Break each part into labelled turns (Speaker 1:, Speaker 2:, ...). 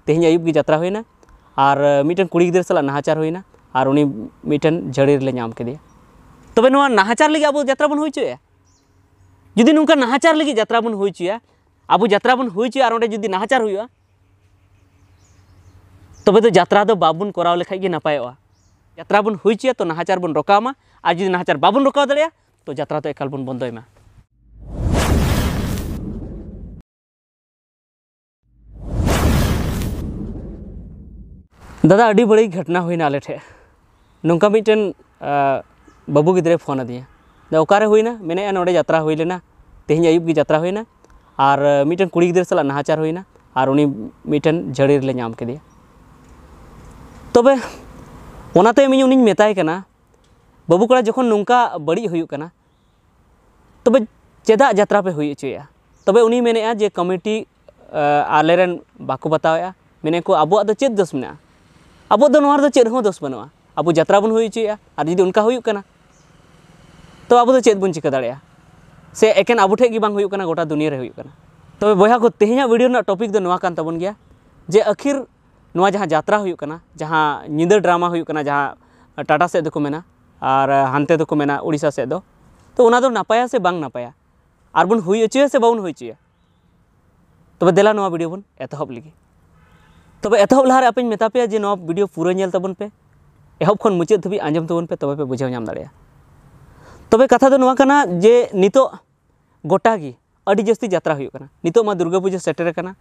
Speaker 1: तेहनी आयुब की यात्रा होना और मिटन कुड़ी गिद्रा साला नाहाचार होना और उनी मिटन झड़ी रे नाम केदिया तबे नोआ नाहाचार लगी अब यात्रा बन होइचोया जुदी नुका नाहाचार लगी यात्रा बन होइचोया अब यात्रा बन होइचोया और ओंडे जुदी नाहाचार हुआ तबे तो यात्रा दो बाबुन कराव लेखाय गे नापायोआ यात्रा बन होइचोया तो नाहाचार बन रोकामा और जुदी नाहाचार बाबुन रोकाव दाड़ेया तो यात्रा तो एकाल बन बंदोयमा। दादा अड़ी बड़ी घटना हुई आले ठे नौका मिटन बाबू गिद्रे फोन आदिया ओकारे हुईना मेने नोडे यात्रा हुई लेना तेहनी आयुब की यात्रा होना और मिटन कुड़ी गिद्रा साला नाहाचार होना और उनी मिटन झड़ी रे नाम केदिया तबे ओनाते इᱧ उनिኝ मेताय कना बाबू कड़ा जखन नौका बड़ी हुई कना तबे चेदा यात्रा पे हुई चोया तबे उनी मेनेआ जे कमिटी आलेरन बाको बतावेआ मेने को अबो दो चेद दोष मेना अब दो चेद हो दोष बनुआ अब यात्रा बन हुई चोया और जुदी उनका हुई कना तो अब दो चेद बन चिका दाड़ेया से एकेन अब ठे गी बांग हुई कना गोटा दुनिया रे हुई कना तबे बयहा को तेहना वीडियो ना टॉपिक दो नोआ कान ताबन गया जे आखिर नोआ जहाँ यात्रा हुई कना जहाँ निंदा ड्रामा हुई कना जहाँ टाटा सेद दो को मेना और हानते दो को मेना उड़ीसा सेद दो तो उना दो नापाया से बांग नापाया और बन हुई चोया से बाउन हुई चोया तबे देला नोआ वीडियो बन एतहब लगी तबे एतहब लहारे आपे मेता पे जे नोआ वीडियो पूरा नेल ताबन पे एहब खन मुचाद धबी आंजम ताबन पे तबे पे बुझाव नाम दाड़ेया तबे कथा दो नोआ कना जे नितो गोटा गी अड़ी जस्ती यात्रा हुई कना नितो मा दुर्गा पूजा सेटेर कना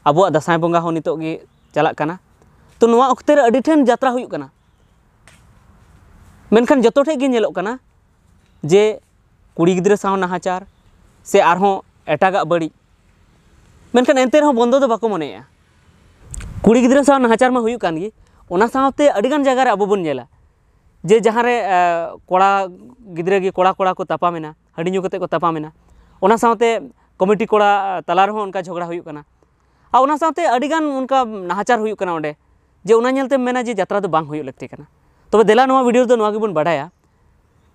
Speaker 1: अबो दसाई बंगा हो नितो गी चला कना तो नोआ अक्ते रे अड़ी ठेन यात्रा हुई कना मेनखान जतो ठे गे नेलोग कना जे कुड़ी गिद्रा साव नाहाचार से आरहों एटागा बड़ी मेनखान एनते रहो बंदो दो बाको मनेया कुड़ी गिद्रा साव नाहाचार मा हुई कान गी ओना सावते अड़ीगान जगह रे अबो बन नेला जे जहाँ रे कोड़ा गिद्रा गी कोड़ा कोड़ा को तापामेना हड़ी ᱧᱩ कते को तापामेना ओना सावते कमिटी कोड़ा तला रहो उनका झगड़ा हुई कना और ओना सावते अड़ीगान उनका नाहाचार हुई कना ओंडे जे ओना नेलते मेना जे यात्रा दो बांग हुई लगती कना तबे देला नोआ वीडियो दो नोआ गिबन बाडाया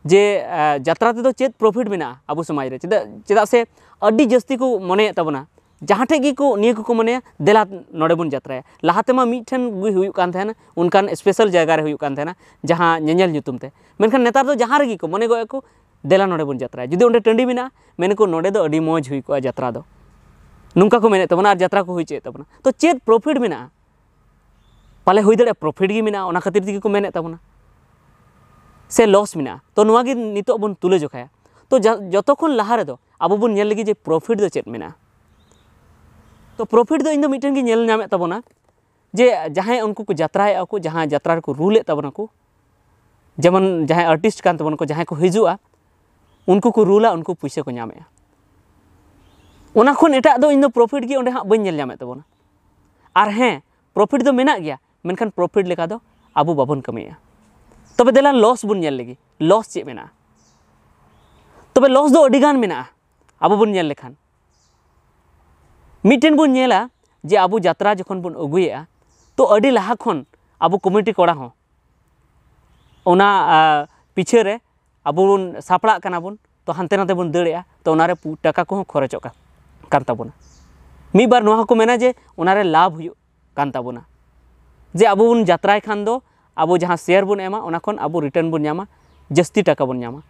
Speaker 1: जे यात्रा ते दो चेद प्रॉफिट मेना अबो समाज रे चेदा से अड़ी जस्ती को मने ताबना जहाँ ठे को निये को मने देला नोडे बन यात्राया लहाते मा मिठन हुई कान थेना उनकान स्पेशल जगह रे हुई कान थेना जहाँ नेनेल ᱧᱩᱛᱩᱢ ते मेनखान नेतार दो जहाँ रेगी को मने गए को देला नोडे बन यात्राया जुदी ओंडे टंडी मेना मेने को नोडे दो अड़ी मौज हुई को यात्रा दो नुंका को मेने तबना यात्रा को हुई चे तबना तो चेद प्रॉफिट मेना पाले हुई दड़े प्रॉफिट गी मेना ओना खातिर दिगी को मेने तबना से लॉस मेना तो नोआ गी नितो बन तुले जोखाया तो जतो खन लहा रे दो अबो बन नेल लगी जे प्रॉफिट दो चेद मेना तो प्रॉफिट दो इन दो मिटन गी नेल नामे तबना जे जहां उनको को यात्राए को जहां यात्रा को रूल तबना को जेमन जहां आर्टिस्ट कान तबन को जहां को हिजुआ उनको को रूला उनको पैसा को नामे ओना खन एटा दो इन दो प्रॉफिट गी ओंडे हां बन नेल नामे तबना और हें प्रॉफिट दो मेना गया मेनखान प्रॉफिट लेका दो अबो बाबन कमिया तबे देला लॉस बन नेल लगी लॉस चे मेना तबे लॉस दो अड़ीगान मेना अबो बन नेल लेखान मिटन बन नेला जे अबो यात्रा जखन बन अगुएआ तो अड़ी लहा खन अबो कमिटी कोड़ा हो ओना पीछे रे अबो बन सापड़ा कना बन तो हानते नाते बन दड़ेआ तो ओनारे टाका को खरचोक कान ताबोना मी बार नोहा को मेना जे ओनारे लाभ हुई कान ताबोना जे अबो बन यात्राय खान दो अबो जहाँ शेयर बन एमा ओना खन अबो रिटर्न बन नामा जस्ती टाका बन नामा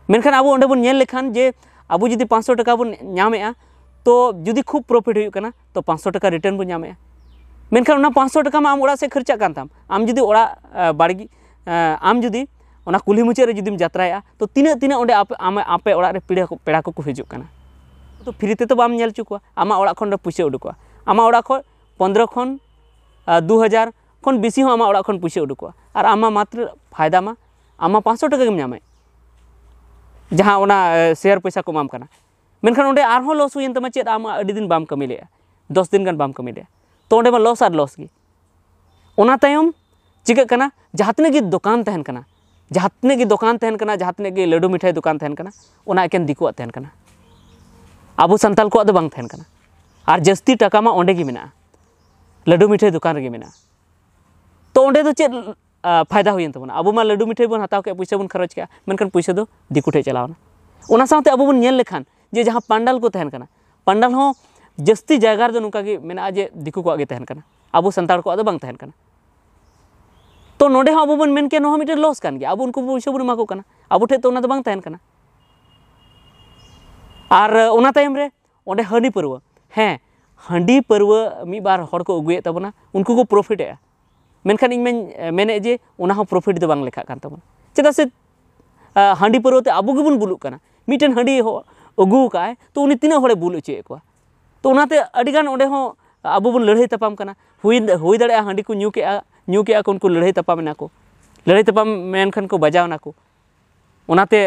Speaker 1: मेनखान अबो ओंडे बन नेल लेखान जे अबो जुदी 500 टाका बन नामेआ तो जुदी खूब प्रॉफिट हुई कना तो 500 टाका रिटर्न बन नामेआ मेनखान ओना 500 टाका मा आम ओड़ा से खर्चा कान ताम आम जुदी ओड़ा बाड़गी आम जुदी ओना कुली मुचे रे जुदीम यात्राया तो तीना तीना ओंडे आपे ओड़ा रे पेड़ा को हिजुक कना तो फ्री ते तो बाम नेल चुकवा आमा ओड़ा खन पैसा उडुकवा आमा ओड़ा खन 15 खन 2000 खन बेसी हो आमा ओड़ा खन पैसा उडुकवा और आमा मात्र फायदा मा आमा 500 टाका गेम नामे जहाँ ओना शेयर पैसा को माम कना मेनखान ओंडे आरहों लॉस हुई तमा चेद आम अड़ी दिन बाम कमी लेया 10 दिन गान बाम कमी लेया तो ओंडे मा लॉस और लॉस गी ओना तायम चिका कना जहातने गी दुकान तहन कना जहातने गी दुकान तहन कना जहातने गी लड्डू मिठाई दुकान तहन कना ओना एकेन दिकुआ तहन कना अबो संताल को दो बांग तहन कना और जस्ती टाका मा ओंडे गी मेना लड्डू मिठाई दुकान रे गी मेना तो ओंडे दो चेद फायदा हुई तबना अबो मा लड्डू मिठाई बन हताव के पैसा बन खरच के मेनखान पैसा दो दिकु ठे चलावना ओना साथे अबो बन नेल लेखान जे जहाँ पंडाल को तहन कना पंडाल हो जस्ती जगह रे नुका गे मेना जे दिकु को आगे तहन कना abu santar ko ado bang tahen kana to node ho abu bon men ke no mite loss kan gya abu unku puisa bun mako kana abu the to ona do bang tahen kana ar ona tayem re onde handi parwa he handi parwa mi bar hor ko uguye tabona unku ko profit e menkan ing mene je ona ho profit do bang lekha kan tabona cheda se handi parwa te abu ge bun buluk kana miten handi ho ugu kai to uni tina hore bul uche ko to onate adigan onde ho abu bun ladhai tapam kana hui dare handi ko nyu ke ko unku ladhai tapam na ko ladhai tapam menkan ko bajaw na ko onate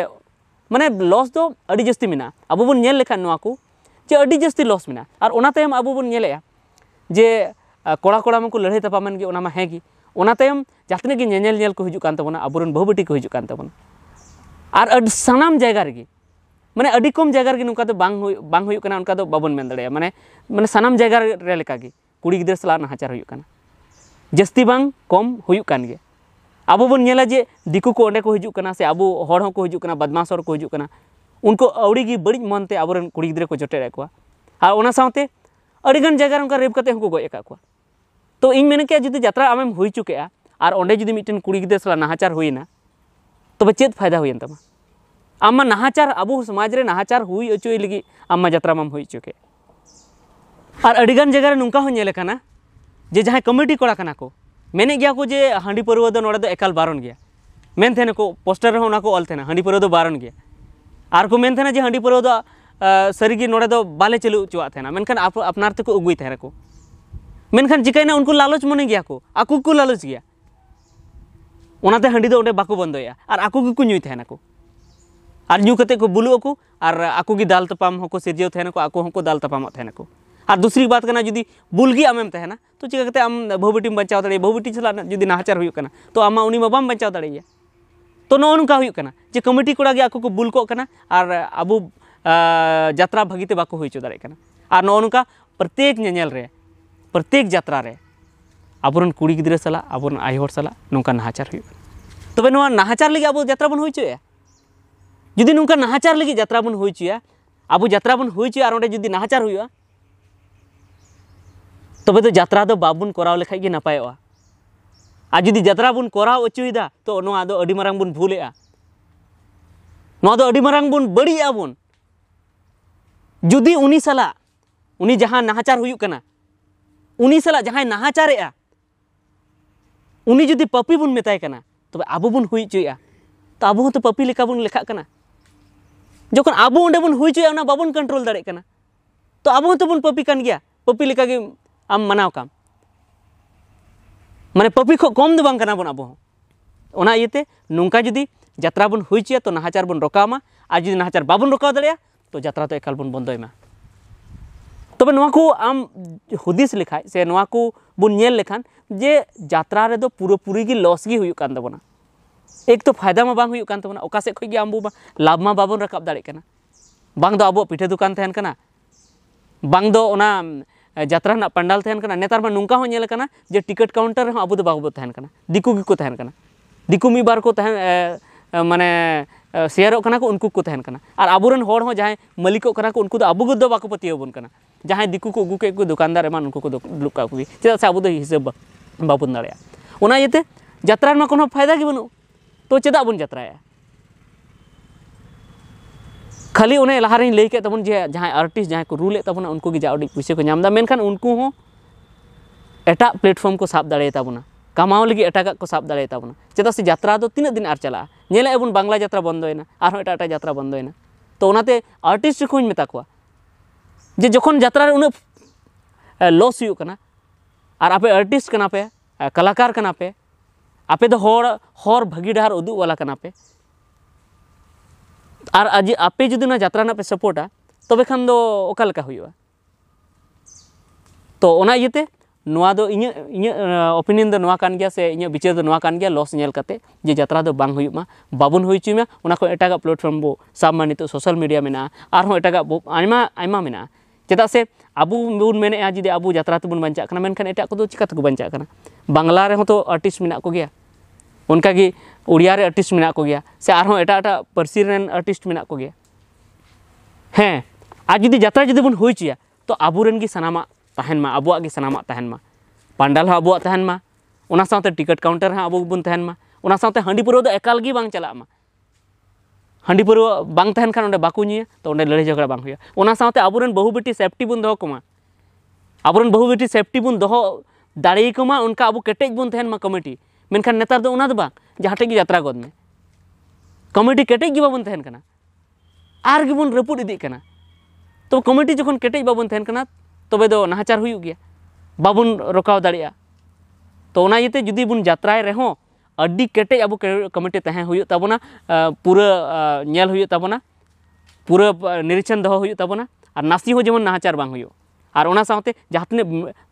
Speaker 1: mane loss do adi jasti mina abu bun nyel lekhan noa ko je adi jasti loss mina ar onate abu bun nyele je koड़ा कोड़ा में को लड़ाई तपामन गे ओना मा हेगी ओना तायम जातने गे नेनेल nail को हिजु कान तबना अबुरन बहुबटी को हिजु कान तबना are सनाम जायगा रे माने अडी कम जायगा रे नुका तो बांग हुयु कना उनका तो बाबन मेन दड़े माने सनाम जायगा रे लेका गे कुड़ी गिदर सला नाहाचार हुयु कना जस्ती बांग कम हुयु कान गे आबो बन नेला जे दिकु को ओंडे को हिजु कना से आबो हर हो को हिजु कना बदमाश हर को हिजु कना उनको अवड़ी गी बड़ी मनते आबोरन कुड़ी गिदर को जटे रेकवा आ ओना साउते अडिगन जायगा उनका रेप कते हको गय एका को तो इन मेने के जुदी यात्रा आमेम हुई चुके और ओंडे जुदी मिटन कुड़ी गिदर सला नाहाचार हुईना तबे चेत फायदा हुईन तमा आमा नाहाचार अबो समाज रे नाहाचार हुई अचोय लगी आमा यात्रा माम हुई चुके और अडिगन जगह रे नुंका हो नेले कना जे जहां कमिटी कोड़ा कना को मेने गया को जे हांडी परवा दो नोडे दो एकाल बारन गया मेन थेने को पोस्टर रे होना को ऑल थेना हांडी परवा दो बारन गया आर को मेन थेना जे हांडी परवा दो सरीगी नोडे दो बाले चलु चुआ थेना मेनखान अपनार ते को उगुई थेना को मेनखान जिकायना उनको लालच मने गया को आकु को लालच गया ओनाते हांडी दो ओंडे बाको बंदोया और आकु गी को न्युई थेना को और न्यू कते को बुलु को और आकु गी दाल तपाम हको सिरजेव थेना को आकु हको दाल तपाम थेना को और दूसरी बात करना जुदी बुलगी आमेम तहना तो चिका कते आम बहुबेटीम बचाव दाड़े बहुबेटी चला जुदी नाहाचार हुयु कना तो आमा उनी मा बाम बचाव दाड़ेया तो नो नोंका हुयु कना जे कमिटी कोड़ा गे आकु को बुल को कना और अबु यात्रा भागीते बाको हुई चो दाड़े कना और नो नोंका प्रत्येक नेनेल रे प्रत्येक यात्रा रे आबोरन कुड़ी गिदरा सला आबोरन आय हर सला नोंका नाहाचार हुयु तबे नोआ नाहाचार लगी आबो यात्रा बन हुई चोया जुदी नोंका नाहाचार लगी यात्रा बन हुई चोया आबो यात्रा बन हुई चोया और ओंडे जुदी नाहाचार हुयुआ तबे तो यात्रा दो बाबुन कराव लेखाय गे नापायोआ आ जुदी यात्रा बुन कराव अचुयदा तो नोआ दो अडी मारांग बुन भूलेआ नोआ दो अडी मारांग बुन बड़िया बुन जुदी उनी सला उनी जहां नाहाचार हुयु कना उनी सला जहां नाहाचारेआ उनी जुदी पपी बुन मेताय कना तबे आबो बुन हुई चुया तो आबो तो पपी लेका बुन लेखा कना जखन आबो ओंडे बुन हुई चुया ओना बाबुन कंट्रोल दाड़े कना तो आबो तो बुन पपी कान गया पपी लेका गे आम मनाव काम माने पपी को कम दो बांग कना बन आबो ओना इयते नोंका जुदी यात्रा बन हुई चुया तो नाहाचार बन रोकामा आ जुदी नाहाचार बाबुन रोकाव दाड़ेया तो यात्रा तो एकाल बन बंदोयमा तबे नोआ को आम हुदिस लेखाय से नोआ को बुन नेल लेखान जे यात्रा रे दो पूरी गी लॉस गी हुयु कान तबना एक तो फायदा मा बांग हुयु कान तबना ओका से खय गे आम लाभ मा बाबन रकाब दाड़े कना बांग दो आबो पिठे दुकान तहन कना बांग दो ओना यात्रा ना पंडाल तहन कना नेतार मा नुंका हो नेल कना जे टिकट काउंटर हो आबो दो बाबो तहन कना दिकु गी को तहन कना दिकु मी बार को तहन माने शेयरों कना को उनको को तहन कना और आबोरन होड़ हो जहां मालिकों कना को उनको दो आबो दो बाको पतियो बन कना जहां दिकु को उगु के को दुकानदार एमान उनको को लुका को चेदा से आबो दो हिसाब बाबुन दाड़ेया ओना इते यात्रा मा कोनो फायदा गे बनु तो चेदा बुन यात्राया खाली उन्हें लहा रे लई के तबन जे जहां आर्टिस्ट जहां को रूल तबना उनको गे जाउडी पैसे को नामदा मेनखान उनको हो एटा प्लेटफॉर्म को साब दाड़े ताबना कमाओ लगी एटागा को साब दाड़े ताबना चेदा से यात्रा दो तीन दिन आर चला नेले एबन बांग्ला यात्रा बंदोयना आर एटा यात्रा बंदोयना तो ओनाते आर्टिस्ट को मेता को जे जखन यात्रा रे उन लॉस हुयु कना और आपे आर्टिस्ट कना पे कलाकार कना पे आपे दो हर भागी डार उदुग वाला कना पे और आज आपे जुदी ना यात्रा ना पे सपोर्टा तबे खान दो ओका लेका हुयुआ तो ओना इयते नोआ दो इᱧ ओपिनियन दो नोआ कान गया से इᱧ विचार दो नोआ कान गया लॉस नेल कते जे यात्रा दो बांग हुयुमा बाबुन हुई चुमा ओना को एटागा प्लेटफॉर्म बो साब मा नितो सोशल मीडिया मेना आर हो एटागा आयमा मेना चेदा से आबू बुन मेने जुदी आबू यात्रा तबुन बंचा कना मेनखान एटा को दो चिका तको बंचा कना बांग्ला रे हो तो आर्टिस्ट मेना को गया उनका गी उड़िया रे आर्टिस्ट मेना को गया से आर हो एटा पारसी रेन आर्टिस्ट मेना को गया हैं आज जुदी यात्रा जुदी बुन हुई चुया तो आबुरेन गी सनामा तहन मा आबुआ गी सनामा तहन मा पांडाल हो अबुआ तहन मा, ओना साथे टिकट काउंटर हाँ अबो बन तहन मा, ओना साथे हांडी पुरो दो एकाल गी बांग चला मा, हांडी पुरो बांग तहन खान ओंडे बाकू ᱧᱩᱭᱟ तो ओंडे लड़ाई झगड़ा बांग हुया, ओना साथे आबोरेन बहु बेटी सेफ्टी बन दोहो कोमा, आबोरेन बहु बेटी सेफ्टी बन दोहो दाड़े कोमा उनका अब केटेज बन तहन मा कमिटी, मेनखान नेतार दो ओना दो बांग जहाटे गी यात्रा गोद में कमिटी केटेज गी बाबन तहन कना आर गी बन रपुद इदी कना, तो कमिटी जखन केटेज बाबन तहन कना तबे दो नाहाचार हुयुग गया, बाबन रोकाव दाड़िया, तो ओना इयते जुदी बन यात्राय रेहो अड्डी केटेज अब कमिटी तहन हुयुग ताबोना, पूरा नेल हुयुग ताबोना, पूरा निरीक्षण दोहो हुयुग ताबोना, और नासी हो जेमन नाहाचार बांग हुयुग, और ओना साथे जहाँ तने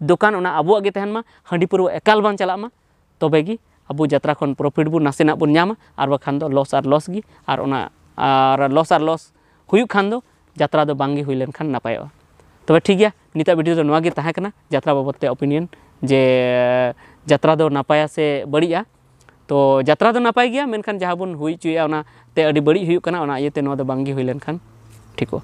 Speaker 1: दुकान ओना अबुआ गे तहन मा हांडी पुरो एकाल बांग चला मा, तबे गी अब यात्रा खन प्रॉफिट बन नासेना बन ᱧᱟᱢᱟ, और बखान दो लॉस और लॉस गी, और ओना लॉस और लॉस हुयुग खान दो यात्रा दो बांग गी हुई लेन खान नापायोगा। तबे ठीक गया निता वीडियो दो नवा गे ताहे कना यात्रा बाबत ते ओपिनियन जे यात्रा दो नापाया से बड़िया, तो यात्रा दो नापाय गया मेनखान जहाँ बन हुई चुया ओना ते अडी बड़ी हुयुग कना, ओना इयते नवा दो बांग गी हुई लेन खान ठीको।